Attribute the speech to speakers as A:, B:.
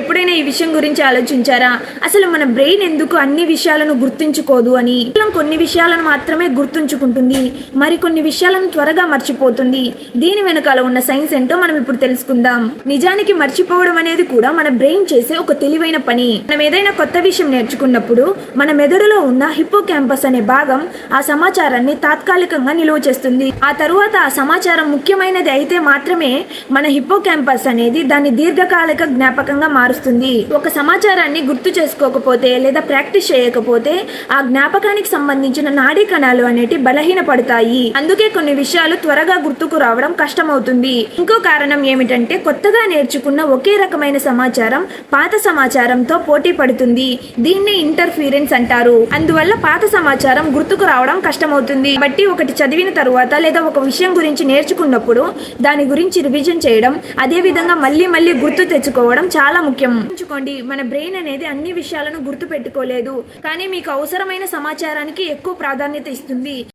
A: ఎప్పుడైనా ఈ విషయం గురించి ఆలోచించారా? అసలు మన బ్రెయిన్ ఎందుకు అన్ని విషయాలను గుర్తుంచుకోదు అని? కొన్ని విషయాలను మాత్రమే గుర్తుంచుకుంటుంది, మరికొన్ని విషయాలను త్వరగా మర్చిపోతుంది. దీని వెనకాల ఉన్న సైన్స్ ఏంటో మనం ఇప్పుడు తెలుసుకుందాం. నిజానికి మర్చిపోవడం అనేది కూడా మన బ్రెయిన్ చేసే ఒక తెలివైన పని. మనం ఏదైనా కొత్త విషయం నేర్చుకున్నప్పుడు మన మెదడులో ఉన్న హిప్పో క్యాంపస్ అనే భాగం ఆ సమాచారాన్ని తాత్కాలికంగా నిలువ చేస్తుంది. ఆ తరువాత ఆ సమాచారం ముఖ్యమైనది అయితే మాత్రమే మన హిప్పో క్యాంపస్ అనేది దాన్ని దీర్ఘకాలిక జ్ఞాపకంగా మారుస్తుంది. ఒక సమాచారాన్ని గుర్తు చేసుకోకపోతే లేదా ప్రాక్టీస్ చేయకపోతే ఆ జ్ఞాపకానికి సంబంధించిన నాడీ కణాలు అనేటి బలహీనపడతాయి. అందుకే కొన్ని విషయాలు త్వరగా గుర్తుకు రావడం కష్టమవుతుంది. ఇంకో కారణం ఏమిటంటే కొత్తగా నేర్చుకున్న ఒకే రకమైన సమాచారం పాత సమాచారంతో పోటీ పడుతుంది. దీన్ని ఇంటర్ఫీరెన్స్ అంటారు. అందువల్ల పాత సమాచారం గుర్తుకు రావడం కష్టమవుతుంది. కాబట్టి ఒకటి చదివిన తరువాత లేదా ఒక విషయం గురించి నేర్చుకున్నప్పుడు దాని గురించి రివిజన్ చేయడం, అదే విధంగా మళ్ళీ మళ్ళీ గుర్తు తెచ్చుకోవడం చాలా ముఖ్యం. ఉంచుకోండి, మన బ్రెయిన్ అనేది అన్ని విషయాలను గుర్తు పెట్టుకోలేదు, కానీ మీకు అవసరమైన సమాచారానికి ఎక్కువ ప్రాధాన్యత ఇస్తుంది.